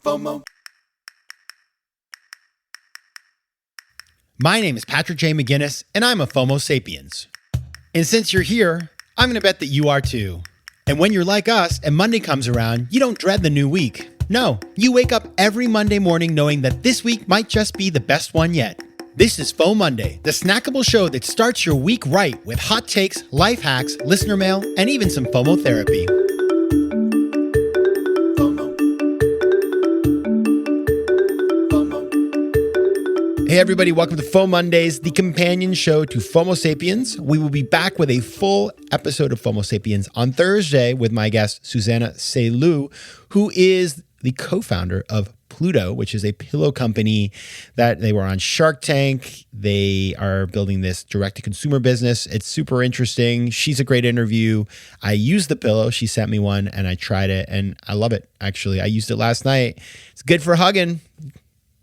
FOMO. My name is Patrick J. McGinnis, and I'm a FOMO Sapiens. And since you're here, I'm going to bet that you are too. And when you're like us and Monday comes around, you don't dread the new week. No, you wake up every Monday morning knowing that this week might just be the best one yet. This is FOMOnday, the snackable show that starts your week right with hot takes, life hacks, listener mail, and even some FOMO therapy. Hey everybody, welcome to FOMOndays, the companion show to FOMO Sapiens. We will be back with a full episode of FOMO Sapiens on Thursday with my guest, Susanna Selu, who is the co-founder of Pluto, which is a pillow company that they were on Shark Tank. They are building this direct-to-consumer business. It's super interesting. She's a great interview. I used the pillow. She sent me one, and I tried it, and I love it, actually. I used it last night. It's good for hugging.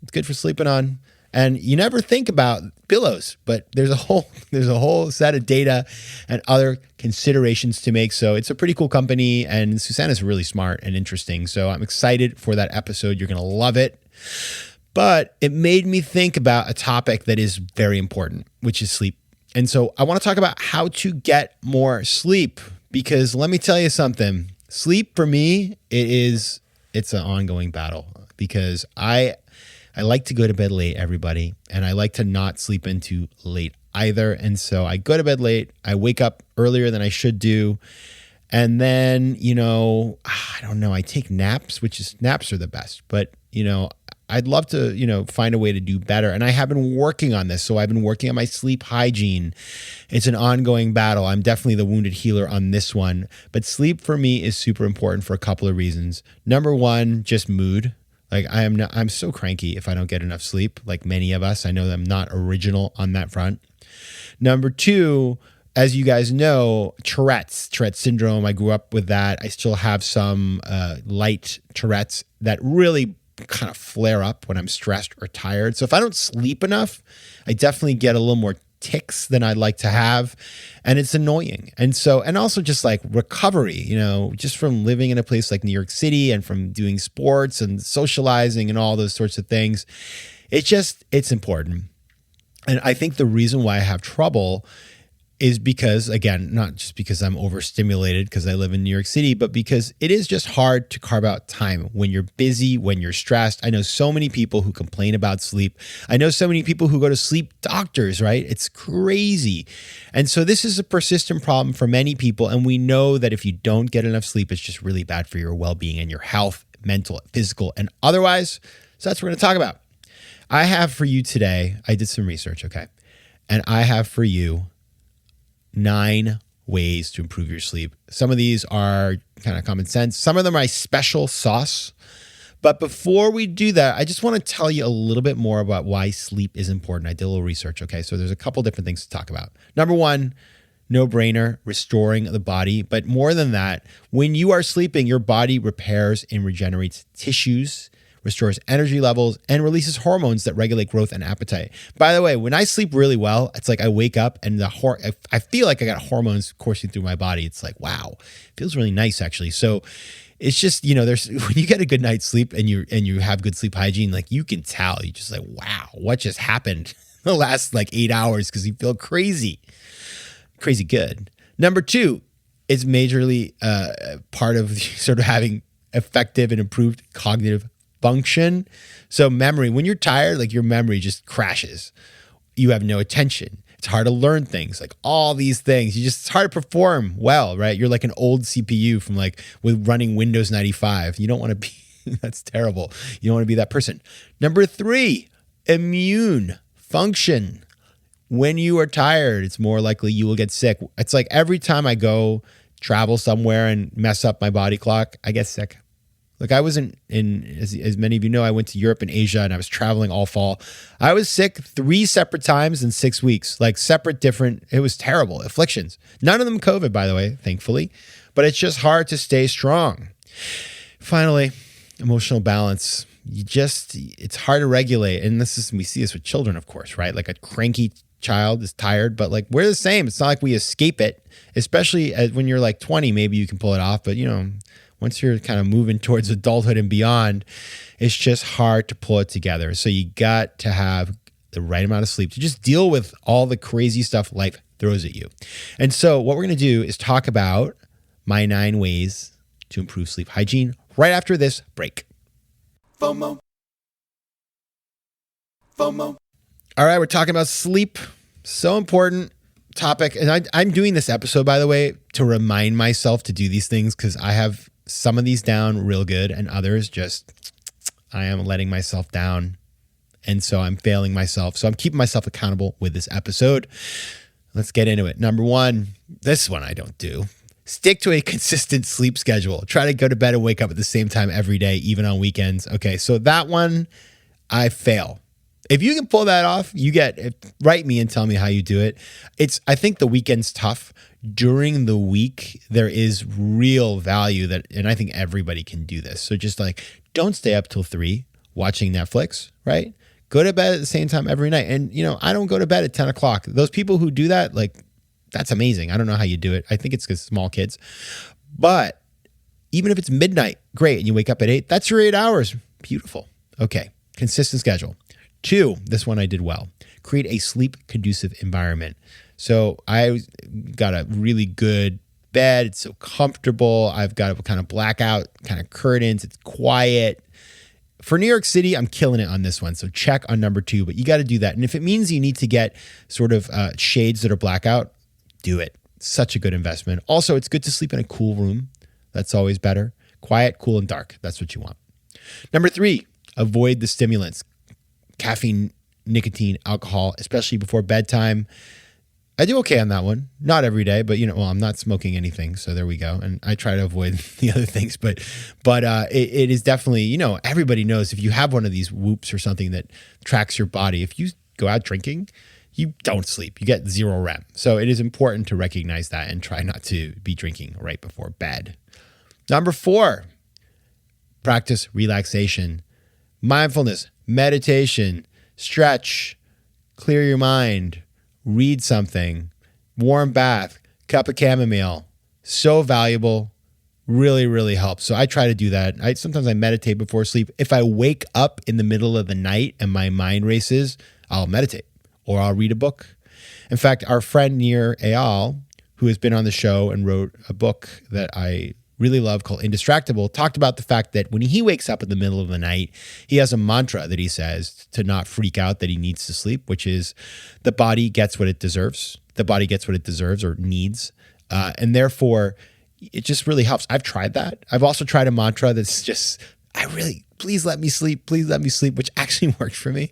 It's good for sleeping on. And you never think about pillows, but there's a whole set of data and other considerations to make. So it's a pretty cool company, and Susanna's really smart and interesting. So I'm excited for that episode. You're going to love it. But it made me think about a topic that is very important, which is sleep. And so I want to talk about how to get more sleep, because let me tell you something. Sleep for me, it's an ongoing battle, because I like to go to bed late, everybody, and I like to not sleep in too late either. And so I go to bed late, I wake up earlier than I should do, and then, I don't know, I take naps, naps are the best, but, I'd love to, find a way to do better. And I have been working on this. So I've been working on my sleep hygiene. It's an ongoing battle. I'm definitely the wounded healer on this one, but sleep for me is super important for a couple of reasons. Number one, just mood. Like I'm so cranky if I don't get enough sleep, like many of us. I know I'm not original on that front. Number two, as you guys know, Tourette syndrome. I grew up with that. I still have some light Tourette's that really kind of flare up when I'm stressed or tired. So if I don't sleep enough, I definitely get a little more tics than I'd like to have, and it's annoying. And also just like recovery, just from living in a place like New York City and from doing sports and socializing and all those sorts of things, it's important. And I think the reason why I have trouble is because, again, not just because I'm overstimulated because I live in New York City, but because it is just hard to carve out time when you're busy, when you're stressed. I know so many people who complain about sleep. I know so many people who go to sleep doctors, right? It's crazy. And so this is a persistent problem for many people. And we know that if you don't get enough sleep, it's just really bad for your well-being and your health, mental, physical, and otherwise. So that's what we're going to talk about. I have for you today, I did some research, okay? And I have for you 9 ways to improve your sleep. Some of these are kind of common sense. Some of them are my special sauce. But before we do that, I just want to tell you a little bit more about why sleep is important. I did a little research, okay? So there's a couple different things to talk about. Number one, no brainer, restoring the body. But more than that, when you are sleeping, your body repairs and regenerates tissues, restores energy levels, and releases hormones that regulate growth and appetite. By the way, when I sleep really well, it's like I wake up and I feel like I got hormones coursing through my body. It's like, wow, it feels really nice actually. So it's just, there's when you get a good night's sleep and you have good sleep hygiene, like you can tell, you just like, wow, what just happened the last like 8 hours, because you feel crazy good. Number two, it's majorly part of sort of having effective and improved cognitive function. So memory, when you're tired, like your memory just crashes. You have no attention. It's hard to learn things, like all these things. It's hard to perform well, right? You're like an old CPU from with running Windows 95. You don't want to be, that's terrible. You don't want to be that person. Number three, immune function. When you are tired, it's more likely you will get sick. It's like every time I go travel somewhere and mess up my body clock, I get sick. Like I was as many of you know, I went to Europe and Asia and I was traveling all fall. I was sick 3 separate times in 6 weeks, like different, it was terrible, afflictions. None of them COVID, by the way, thankfully, but it's just hard to stay strong. Finally, emotional balance. It's hard to regulate. And we see this with children, of course, right? Like a cranky child is tired, but like we're the same. It's not like we escape it, especially when you're like 20, maybe you can pull it off. But once you're kind of moving towards adulthood and beyond, it's just hard to pull it together. So you got to have the right amount of sleep to just deal with all the crazy stuff life throws at you. And so what we're going to do is talk about my 9 ways to improve sleep hygiene right after this break. FOMO. FOMO. All right, we're talking about sleep. So important topic. And I'm doing this episode, by the way, to remind myself to do these things because I have some of these down real good and others just, I am letting myself down. And so I'm failing myself. So I'm keeping myself accountable with this episode. Let's get into it. Number 1, this one I don't do. Stick to a consistent sleep schedule. Try to go to bed and wake up at the same time every day, even on weekends. Okay, so that one, I fail. If you can pull that off, write me and tell me how you do it. I think the weekend's tough. During the week, there is real value and I think everybody can do this. So just don't stay up till 3 watching Netflix, right? Go to bed at the same time every night. And, I don't go to bed at 10 o'clock. Those people who do that, that's amazing. I don't know how you do it. I think it's because small kids. But even if it's midnight, great. And you wake up at 8, that's your 8 hours. Beautiful. Okay. Consistent schedule. 2, this one I did well. Create a sleep-conducive environment. So I got a really good bed. It's so comfortable. I've got a kind of blackout kind of curtains. It's quiet. For New York City, I'm killing it on this one. So check on number 2, but you got to do that. And if it means you need to get sort of shades that are blackout, do it. Such a good investment. Also, it's good to sleep in a cool room. That's always better. Quiet, cool, and dark. That's what you want. Number 3, avoid the stimulants. Caffeine, nicotine, alcohol, especially before bedtime. I do okay on that one. Not every day, but I'm not smoking anything, so there we go. And I try to avoid the other things, but it is definitely, everybody knows if you have one of these whoops or something that tracks your body, if you go out drinking, you don't sleep. You get 0 REM. So it is important to recognize that and try not to be drinking right before bed. Number 4, practice relaxation, mindfulness, meditation, stretch, clear your mind, read something, warm bath, cup of chamomile. So valuable, really, really helps. So I try to do that. Sometimes I meditate before sleep. If I wake up in the middle of the night and my mind races, I'll meditate or I'll read a book. In fact, our friend Nir Eyal, who has been on the show and wrote a book that I really love called Indistractable, talked about the fact that when he wakes up in the middle of the night, he has a mantra that he says to not freak out that he needs to sleep, which is the body gets what it deserves. The body gets what it deserves or needs. And therefore, it just really helps. I've tried that. I've also tried a mantra that's just, please let me sleep, which actually worked for me.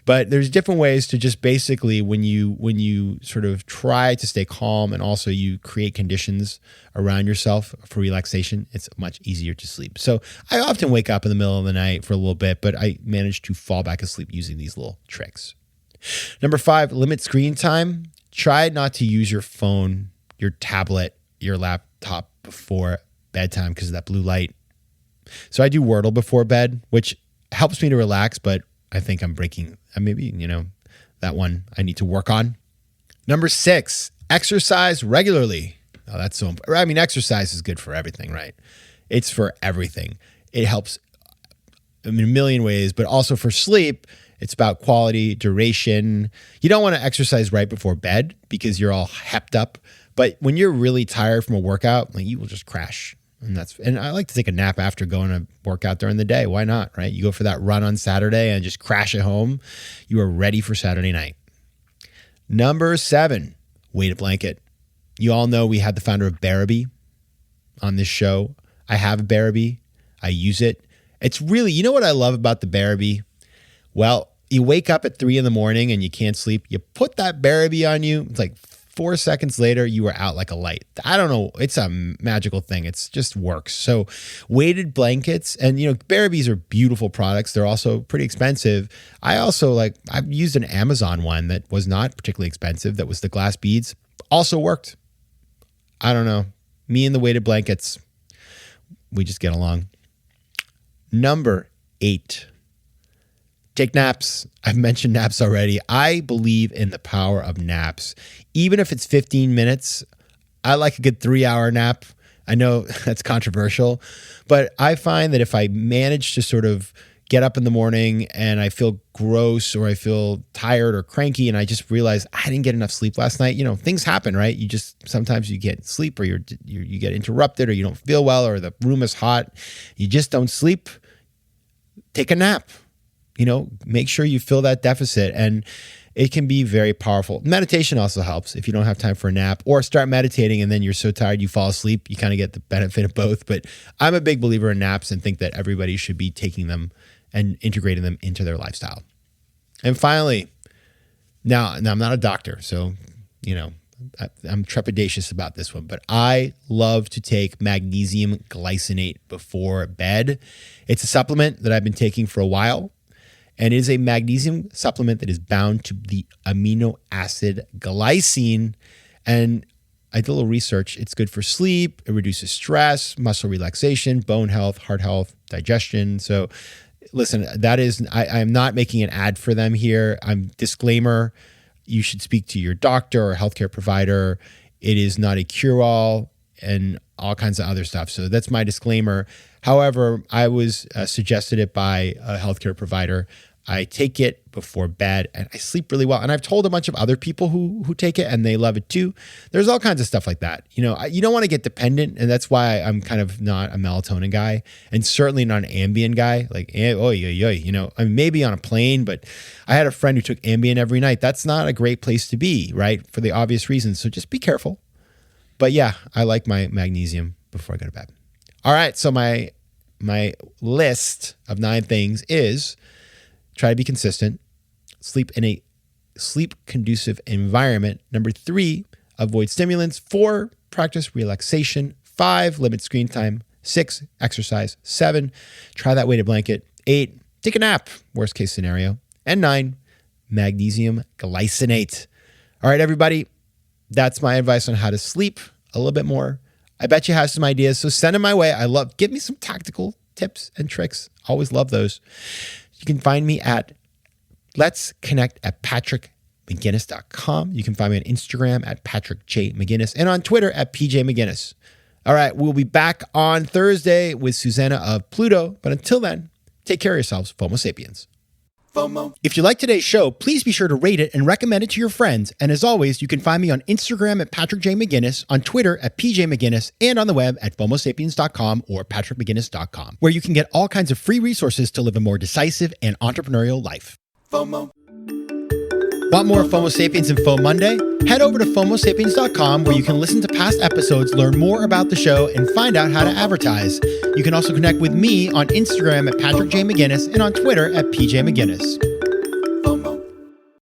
But there's different ways to just basically when you sort of try to stay calm and also you create conditions around yourself for relaxation, it's much easier to sleep. So I often wake up in the middle of the night for a little bit, but I manage to fall back asleep using these little tricks. Number 5, limit screen time. Try not to use your phone, your tablet, your laptop before bedtime because of that blue light. So I do Wordle before bed, which helps me to relax, but I think I'm breaking, maybe, that one I need to work on. Number 6, exercise regularly. Oh, that's so important. Exercise is good for everything, right? It's for everything. It helps in a million ways, but also for sleep, it's about quality, duration. You don't want to exercise right before bed because you're all hepped up. But when you're really tired from a workout, you will just crash. And I like to take a nap after going to work out during the day. Why not, right? You go for that run on Saturday and just crash at home. You are ready for Saturday night. Number 7, weight a blanket. You all know we had the founder of Bearaby on this show. I have a Bearaby. I use it. It's really, you know what I love about the Bearaby? Well, you wake up at 3 a.m. and you can't sleep. You put that Bearaby on you. It's 4 seconds later, you are out like a light. I don't know. It's a magical thing. It's just works. So weighted blankets and, Bearabys are beautiful products. They're also pretty expensive. I also I've used an Amazon one that was not particularly expensive. That was the glass beads. Also worked. I don't know. Me and the weighted blankets, we just get along. Number 8. Take naps. I've mentioned naps already. I believe in the power of naps. Even if it's 15 minutes, I like a good 3-hour nap. I know that's controversial, but I find that if I manage to sort of get up in the morning and I feel gross or I feel tired or cranky and I just realize I didn't get enough sleep last night, things happen, right? Sometimes you get sleep or you get interrupted or you don't feel well or the room is hot. You just don't sleep. Take a nap, make sure you fill that deficit, and it can be very powerful. Meditation also helps if you don't have time for a nap, or start meditating and then you're so tired you fall asleep. You kind of get the benefit of both. But I'm a big believer in naps and think that everybody should be taking them and integrating them into their lifestyle. And finally, now I'm not a doctor, so, I'm trepidatious about this one, but I love to take magnesium glycinate before bed. It's a supplement that I've been taking for a while. And it is a magnesium supplement that is bound to the amino acid glycine. And I did a little research. It's good for sleep. It reduces stress, muscle relaxation, bone health, heart health, digestion. So listen, I am not making an ad for them here. Disclaimer, you should speak to your doctor or healthcare provider. It is not a cure-all and all kinds of other stuff. So that's my disclaimer. However, I was suggested it by a healthcare provider. I take it before bed and I sleep really well. And I've told a bunch of other people who take it and they love it too. There's all kinds of stuff like that. You don't want to get dependent. And that's why I'm kind of not a melatonin guy and certainly not an Ambien guy. Like, maybe on a plane, but I had a friend who took Ambien every night. That's not a great place to be, right? For the obvious reasons. So just be careful. But yeah, I like my magnesium before I go to bed. All right. So my list of 9 things is: try to be consistent, sleep in a sleep-conducive environment. Number 3, avoid stimulants. 4, practice relaxation. 5, limit screen time. 6, exercise. 7, try that weighted blanket. 8, take a nap, worst case scenario. And 9, magnesium glycinate. All right, everybody, that's my advice on how to sleep a little bit more. I bet you have some ideas, so send them my way. Give me some tactical tips and tricks. Always love those. You can find me at Let's Connect at patrickmcginnis.com. You can find me on Instagram at Patrick J. McGinnis and on Twitter at PJ McGinnis. All right, we'll be back on Thursday with Susanna of Pluto. But until then, take care of yourselves, FOMO Sapiens. FOMO. If you like today's show, please be sure to rate it and recommend it to your friends. And as always, you can find me on Instagram at Patrick J. McGinnis, on Twitter at PJ McGinnis, and on the web at FOMOSapiens.com or PatrickMcGinnis.com, where you can get all kinds of free resources to live a more decisive and entrepreneurial life. FOMO. Want more FOMO Sapiens and FOMOnday? Head over to FOMOSapiens.com, where you can listen to past episodes, learn more about the show, and find out how to advertise. You can also connect with me on Instagram at Patrick J. McGinnis and on Twitter at PJ McGinnis.